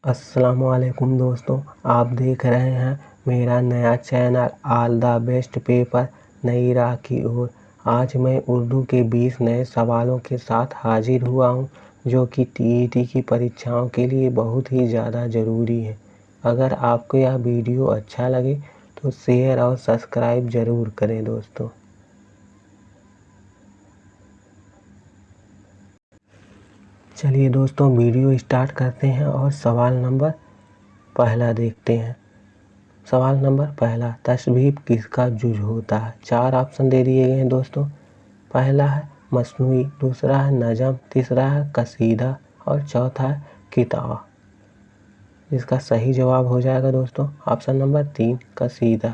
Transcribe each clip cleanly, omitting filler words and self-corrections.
अस्सलामुअलैकुम दोस्तों, आप देख रहे हैं मेरा नया channel all the best paper नई राह की ओर। आज मैं उर्दू के 20 नए सवालों के साथ हाजिर हुआ हूं, जो कि टीईटी की परीक्षाओं के लिए बहुत ही ज़्यादा ज़रूरी है। अगर आपको यह वीडियो अच्छा लगे तो शेयर और सब्सक्राइब ज़रूर करें दोस्तों। चलिए दोस्तों, वीडियो स्टार्ट करते हैं और सवाल नंबर पहला देखते हैं। सवाल नंबर पहला, तशबीह किसका जुज होता है? 4 ऑप्शन दे दिए गए हैं दोस्तों। पहला है मसनूई, दूसरा है नज़म, तीसरा है कसीदा और चौथा है किताब। इसका सही जवाब हो जाएगा दोस्तों ऑप्शन नंबर 3 कसीदा।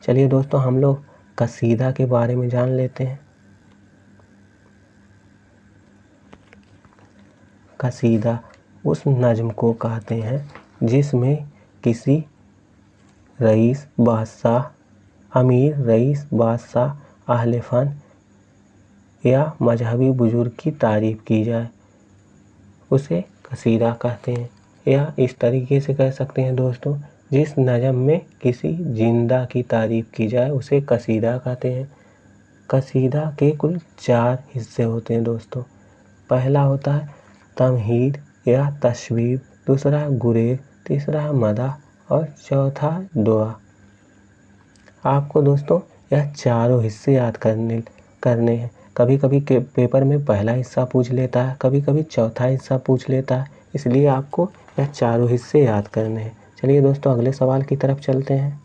चलिए दोस्तों, हम लोग कसीदा के बारे में जान लेते हैं। कसीदा उस नज़्म को कहते हैं जिसमें किसी रईस, बादशाह, अमीर, रईस, बादशाह, अहले फ़न या मजहबी बुजुर्ग की तारीफ़ की जाए, उसे कसीदा कहते हैं। या इस तरीके से कह सकते हैं दोस्तों, जिस नज़म में किसी जिंदा की तारीफ़ की जाए उसे कसीदा कहते हैं। कसीदा के कुल 4 हिस्से होते हैं दोस्तों। पहला होता है तमहीद या तशबीब, दूसरा है गुरेज, तीसरा है मदह और चौथा है दुआ। आपको दोस्तों यह चारों हिस्से याद करने हैं। कभी कभी के पेपर में पहला हिस्सा पूछ लेता है, कभी कभी चौथा हिस्सा पूछ लेता है, इसलिए आपको यह चारों हिस्से याद करने हैं। चलिए दोस्तों, अगले सवाल की तरफ चलते हैं।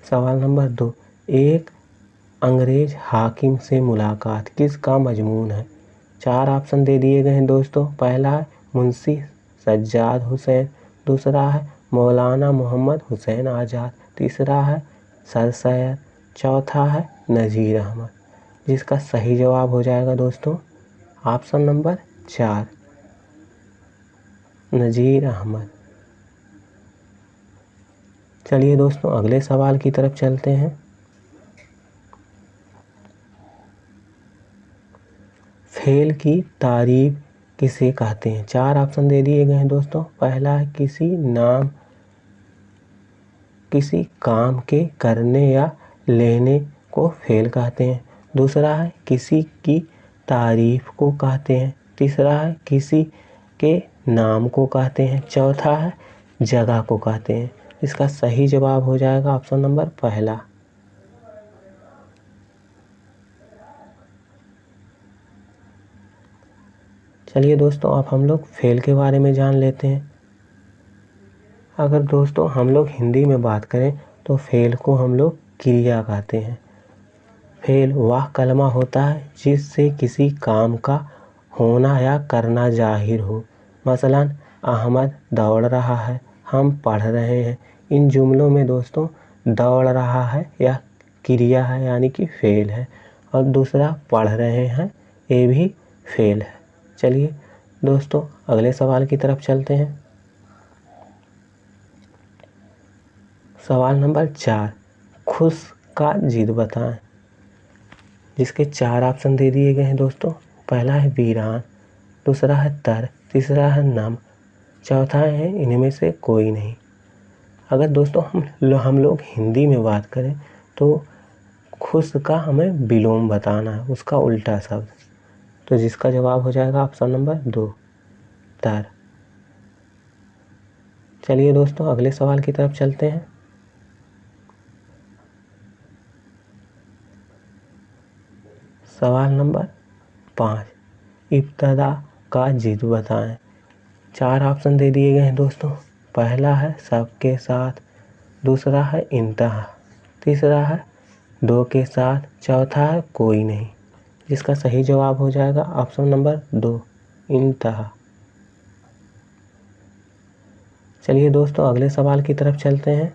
सवाल नंबर 2, एक अंग्रेज हाकिम से मुलाकात किसका मजमून है? 4 ऑप्शन दे दिए गए हैं दोस्तों। पहला है मुंशी सज्जाद हुसैन, दूसरा है मौलाना मोहम्मद हुसैन आज़ाद, तीसरा है सर सैयद, चौथा है नज़ीर अहमद। जिसका सही जवाब हो जाएगा दोस्तों ऑप्शन नंबर 4 नज़ीर अहमद। चलिए दोस्तों, अगले सवाल की तरफ चलते हैं। फेल की तारीफ किसे कहते हैं? 4 ऑप्शन दे दिए गए हैं दोस्तों। पहला है किसी काम के करने या लेने को फेल कहते हैं, दूसरा है किसी की तारीफ को कहते हैं, तीसरा है किसी के नाम को कहते हैं, चौथा है जगह को कहते हैं। इसका सही जवाब हो जाएगा ऑप्शन नंबर पहला। चलिए दोस्तों, अब हम लोग फेल के बारे में जान लेते हैं। अगर दोस्तों हम लोग हिंदी में बात करें तो फेल को हम लोग क्रिया कहते हैं। फेल वह कलमा होता है जिससे किसी काम का होना या करना जाहिर हो। मसलन अहमद दौड़ रहा है, हम पढ़ रहे हैं। इन जुमलों में दोस्तों दौड़ रहा है या क्रिया है, यानी कि फेल है, और दूसरा पढ़ रहे हैं, ये भी फेल है। चलिए दोस्तों, अगले सवाल की तरफ चलते हैं। सवाल नंबर 4, खुश का जिद बताएं। जिसके 4 ऑप्शन दे दिए गए हैं दोस्तों। पहला है वीरान, दूसरा है तर, तीसरा है नम, चौथा है इनमें से कोई नहीं। अगर दोस्तों हम लोग हिंदी में बात करें तो खुश का हमें विलोम बताना है, उसका उल्टा शब्द। तो जिसका जवाब हो जाएगा ऑप्शन नंबर 2 तर। चलिए दोस्तों, अगले सवाल की तरफ चलते हैं। सवाल नंबर 5, इब्तदा का जिद बताएं। 4 ऑप्शन दे दिए गए हैं दोस्तों। पहला है सबके साथ, दूसरा है इंतहा, तीसरा है दो के साथ, चौथा है कोई नहीं। जिसका सही जवाब हो जाएगा ऑप्शन नंबर 2 इंतहा। चलिए दोस्तों, अगले सवाल की तरफ चलते हैं।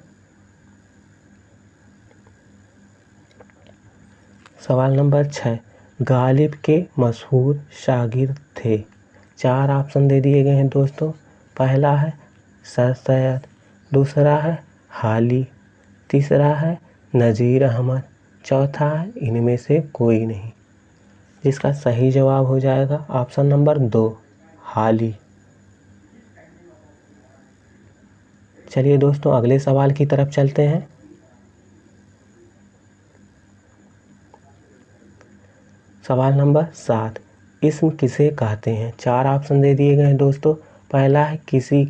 सवाल नंबर 6, गालिब के मशहूर शागिर्द थे। 4 ऑप्शन दे दिए गए हैं दोस्तों। पहला है सर सैयद, दूसरा है हाली, तीसरा है नज़ीर अहमद, चौथा है इनमें से कोई नहीं। जिसका सही जवाब हो जाएगा ऑप्शन नंबर 2 हाली। चलिए दोस्तों अगले सवाल की तरफ चलते हैं। सवाल नंबर 7, इस्म किसे कहते हैं? 4 ऑप्शन दे दिए गए हैं दोस्तों। पहला है किसी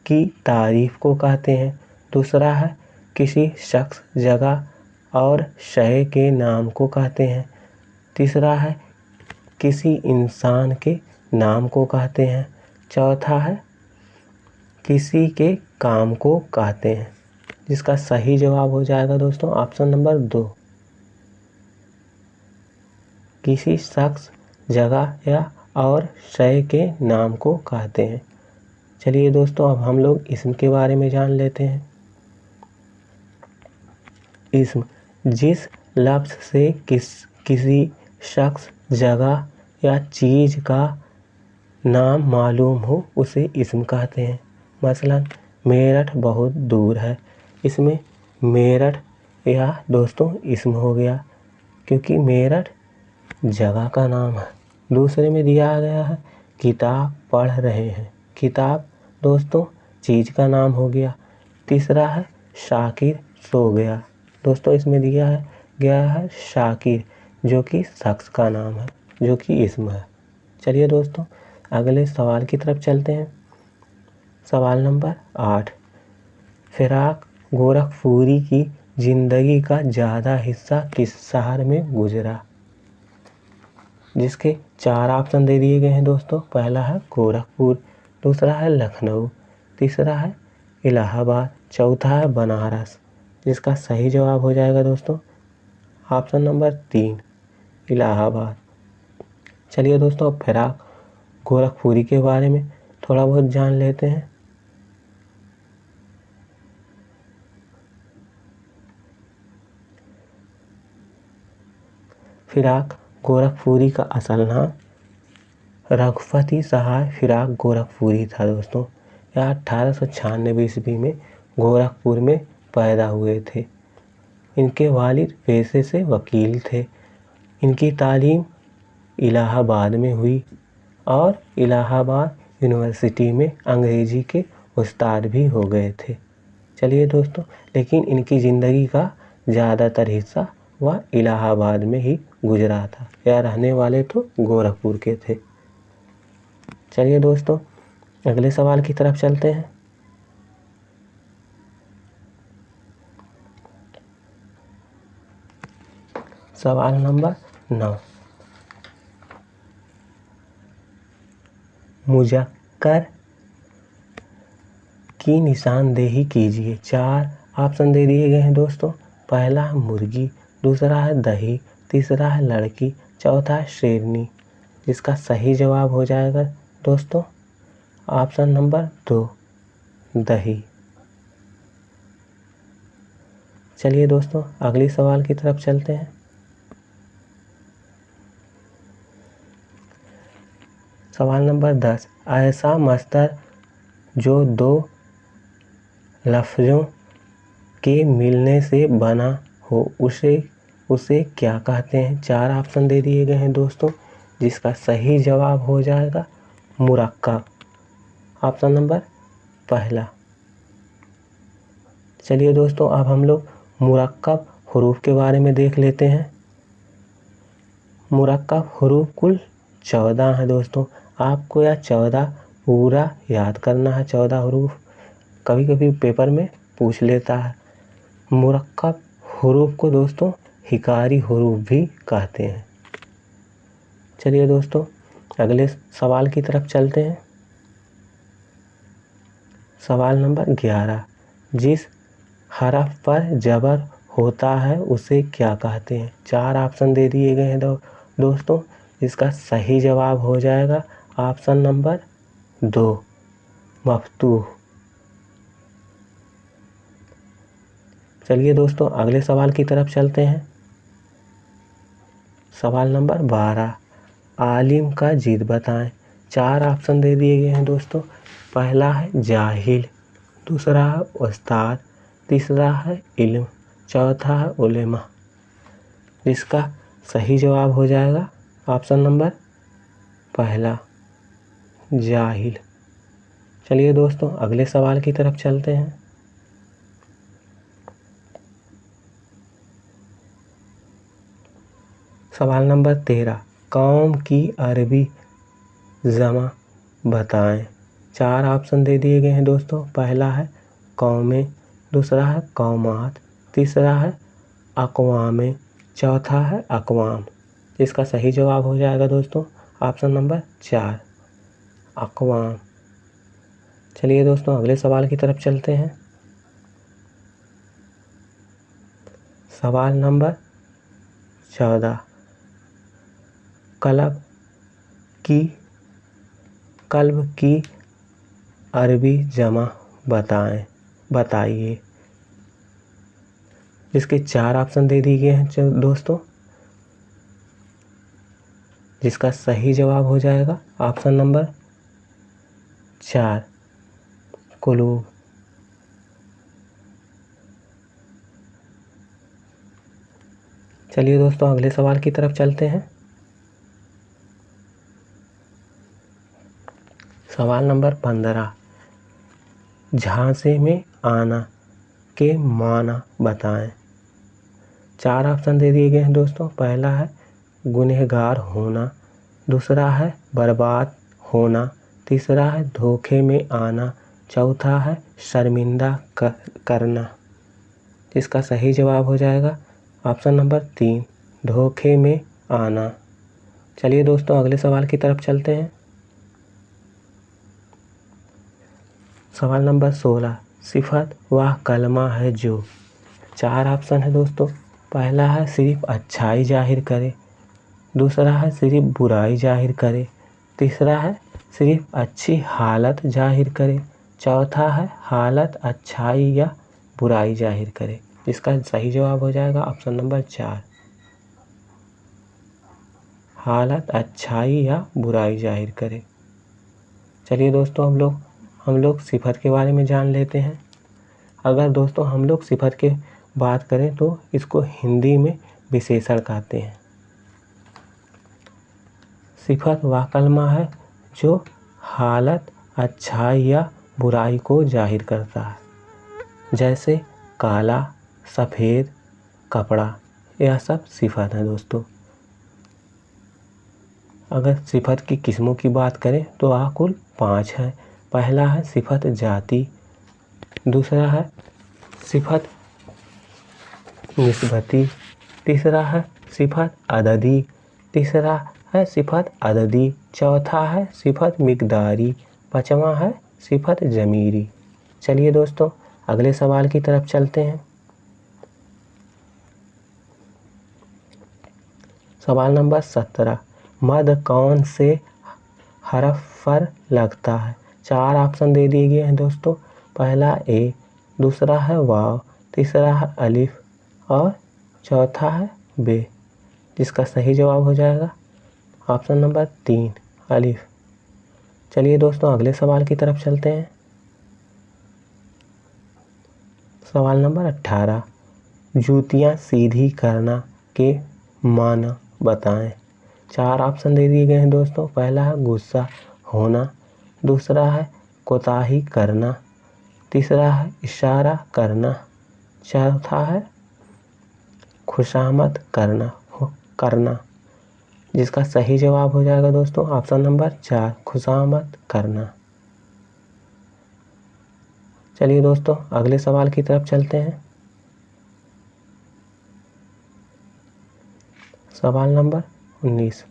की तारीफ को कहते हैं। दूसरा है किसी शख्स, जगह और शय के नाम को कहते हैं। तीसरा है किसी इंसान के नाम को कहते हैं। चौथा है किसी के काम को कहते हैं, जिसका सही जवाब हो जाएगा दोस्तों ऑप्शन नंबर 2, किसी शख्स, जगह या और शय के नाम को कहते हैं। चलिए दोस्तों अब हम लोग इस्म के बारे में जान लेते हैं। इस्म जिस लफ्ज़ से किसी शख्स, जगह या चीज़ का नाम मालूम हो उसे इस्म कहते हैं। मसलन मेरठ बहुत दूर है, इसमें मेरठ या दोस्तों इस्म हो गया, क्योंकि मेरठ जगह का नाम है। दूसरे में दिया गया है किताब पढ़ रहे हैं, किताब दोस्तों चीज़ का नाम हो गया। तीसरा है शाकिर सो गया, दोस्तों इसमें दिया गया है शाकिर, जो कि शख्स का नाम है, जो कि इस्म है। चलिए दोस्तों अगले सवाल की तरफ चलते हैं। सवाल नंबर 8, फिराक गोरखपुरी की ज़िंदगी का ज़्यादा हिस्सा किस शहर में गुजरा? जिसके 4 ऑप्शन दे दिए गए हैं दोस्तों। पहला है गोरखपुर, दूसरा है लखनऊ, तीसरा है इलाहाबाद, चौथा है बनारस, जिसका सही जवाब हो जाएगा दोस्तों ऑप्शन नंबर 3, इलाहाबाद। चलिए दोस्तों अब फिराक गोरखपुरी के बारे में थोड़ा बहुत जान लेते हैं। फिराक गोरखपुरी का असल नाम रघुपति सहाय फिराक गोरखपुरी था दोस्तों। यह 1896 ईस्वी में गोरखपुर में पैदा हुए थे। इनके वालिद पेशे से वकील थे। इनकी तालीम इलाहाबाद में हुई और इलाहाबाद यूनिवर्सिटी में अंग्रेजी के उस्ताद भी हो गए थे। चलिए दोस्तों लेकिन इनकी ज़िंदगी का ज़्यादातर हिस्सा वह इलाहाबाद में ही गुजरा था। यह रहने वाले तो गोरखपुर के थे। चलिए दोस्तों अगले सवाल की तरफ चलते हैं। सवाल नंबर 9, मुज़क्कर की निशानदेही कीजिए। 4 ऑप्शन दे दिए गए हैं दोस्तों। पहला है मुर्गी, दूसरा है दही, तीसरा है लड़की, चौथा है शेरनी, जिसका सही जवाब हो जाएगा दोस्तों ऑप्शन नंबर 2, दही। चलिए दोस्तों अगली सवाल की तरफ चलते हैं। सवाल नंबर 10, ऐसा मस्तर जो 2 लफ्ज़ों के मिलने से बना हो उसे क्या कहते हैं? 4 ऑप्शन दे दिए गए हैं दोस्तों, जिसका सही जवाब हो जाएगा मुरक्कब, ऑप्शन नंबर पहला। चलिए दोस्तों अब हम लोग मुरक्कब हरूफ के बारे में देख लेते हैं। मुरक्कब हरूफ कुल 14 है दोस्तों। आपको यह 14 पूरा याद करना है। 14 हरूफ कभी कभी पेपर में पूछ लेता है। मुरक्कब हरूफ को दोस्तों हिकारी हरूफ भी कहते हैं। चलिए दोस्तों अगले सवाल की तरफ चलते हैं। सवाल नंबर 11, जिस हरफ पर जबर होता है उसे क्या कहते हैं? 4 ऑप्शन दे दिए गए हैं दोस्तों, इसका सही जवाब हो जाएगा ऑप्शन नंबर 2, मफ्तूह। चलिए दोस्तों अगले सवाल की तरफ चलते हैं। सवाल नंबर 12, आलिम का जिद बताएं। 4 ऑप्शन दे दिए गए हैं दोस्तों। पहला है जाहिल, दूसरा है उस्ताद, तीसरा है इल्म, चौथा है उलेमा, जिसका सही जवाब हो जाएगा ऑप्शन नंबर पहला, जाहिल। चलिए दोस्तों अगले सवाल की तरफ चलते हैं। सवाल नंबर 13, कौम की अरबी जमा बताएं। 4 ऑप्शन दे दिए गए हैं दोस्तों। पहला है कौमें, दूसरा है कौमात, तीसरा है अक़वामें, चौथा है अक़वाम। इसका सही जवाब हो जाएगा दोस्तों ऑप्शन नंबर 4, अक़वाम। चलिए दोस्तों अगले सवाल की तरफ चलते हैं। सवाल नंबर 14, कल्ब की अरबी जमा बताइए। इसके 4 ऑप्शन दे दिए गए हैं दोस्तों। जिसका सही जवाब हो जाएगा ऑप्शन नंबर 4, कुलूब। चलिए दोस्तों अगले सवाल की तरफ चलते हैं। सवाल नंबर 15, झांसे में आना के माना बताएं। 4 ऑप्शन दे दिए गए हैं दोस्तों। पहला है गुनहगार होना, दूसरा है बर्बाद होना, तीसरा है धोखे में आना, चौथा है शर्मिंदा करना। इसका सही जवाब हो जाएगा ऑप्शन नंबर 3, धोखे में आना। चलिए दोस्तों अगले सवाल की तरफ चलते हैं। सवाल नंबर 16, सिफत वह कलमा है जो। 4 ऑप्शन है दोस्तों। पहला है सिर्फ अच्छाई जाहिर करे, दूसरा है सिर्फ बुराई जाहिर करे, तीसरा है सिर्फ अच्छी हालत जाहिर करे, चौथा है हालत अच्छाई या बुराई जाहिर करे। इसका सही जवाब हो जाएगा ऑप्शन नंबर 4, हालत अच्छाई या बुराई जाहिर करे। चलिए दोस्तों हम लोग सिफत के बारे में जान लेते हैं। अगर दोस्तों हम लोग सिफत की बात करें तो इसको हिंदी में विशेषण कहते हैं। सिफत वह कलमा है जो हालत अच्छाई या बुराई को जाहिर करता है, जैसे काला, सफ़ेद कपड़ा, यह सब सिफत है दोस्तों। अगर सिफत की किस्मों की बात करें तो कुल 5 है। पहला है सिफत जाती, दूसरा है सिफत निस्बती, तीसरा है सिफत अददी, तीसरा है सिफत अददी, चौथा है सिफत मिक़दारी, पाँचवा है सिफत ज़मीरी। चलिए दोस्तों अगले सवाल की तरफ चलते हैं। सवाल नंबर 17, मद कौन से हरफ पर लगता है। 4 ऑप्शन दे दिए गए हैं दोस्तों। पहला ए, दूसरा है वाव, तीसरा है अलिफ और चौथा है बे। जिसका सही जवाब हो जाएगा ऑप्शन नंबर 3, अलिफ। चलिए दोस्तों अगले सवाल की तरफ चलते हैं। सवाल नंबर 18, जूतियाँ सीधी करना के माना बताएं। 4 ऑप्शन दे दिए गए हैं दोस्तों। पहला है गुस्सा होना, दूसरा है कोताही करना, तीसरा है इशारा करना, चौथा है खुशामद करना। जिसका सही जवाब हो जाएगा दोस्तों ऑप्शन नंबर 4, खुशामद करना। चलिए दोस्तों अगले सवाल की तरफ चलते हैं। सवाल नंबर 19,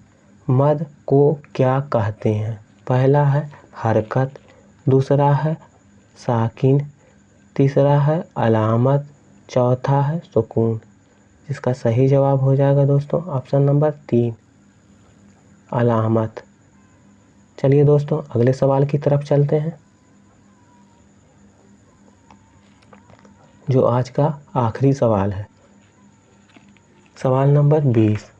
मद को क्या कहते हैं। पहला है हरकत, दूसरा है साकिन, तीसरा है अलामत, चौथा है सुकून। इसका सही जवाब हो जाएगा दोस्तों ऑप्शन नंबर 3, अलामत। चलिए दोस्तों अगले सवाल की तरफ चलते हैं, जो आज का आखिरी सवाल है। सवाल नंबर 20,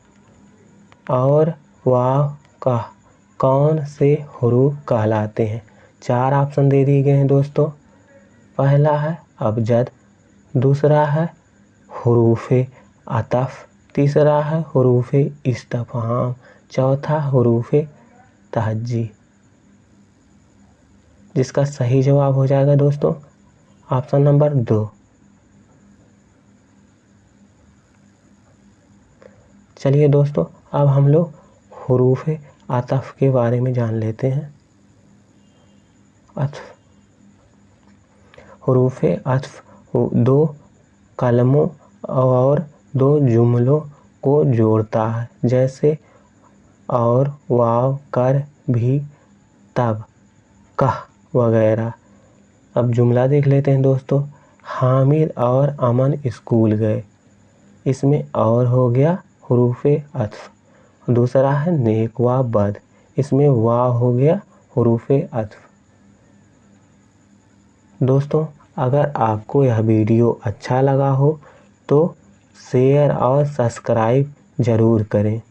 और वाव का कौन से हुरूफ कहलाते हैं। 4 ऑप्शन दे दिए गए हैं दोस्तों। पहला है अबजद, दूसरा है हुरूफ़े अतफ़, तीसरा है हुरूफ़े इस्तिफ़हाम, चौथा हुरूफ़े तहज्जी। जिसका सही जवाब हो जाएगा दोस्तों ऑप्शन नंबर 2। चलिए दोस्तों, अब हम लोग हुरूफ अतफ के बारे में जान लेते हैं। हुरूफ अतफ दो कलमों और दो जुमलों को जोड़ता है, जैसे और, वाव, कर, भी, तब, कह वगैरह। अब जुमला देख लेते हैं दोस्तों। हामिद और अमन स्कूल गए, इसमें और हो गया हुरूफ अतफ। दूसरा है नेक व बद, इसमें वाव हो गया हुरूफ अतफ। दोस्तों, अगर आपको यह वीडियो अच्छा लगा हो तो शेयर और सब्सक्राइब ज़रूर करें।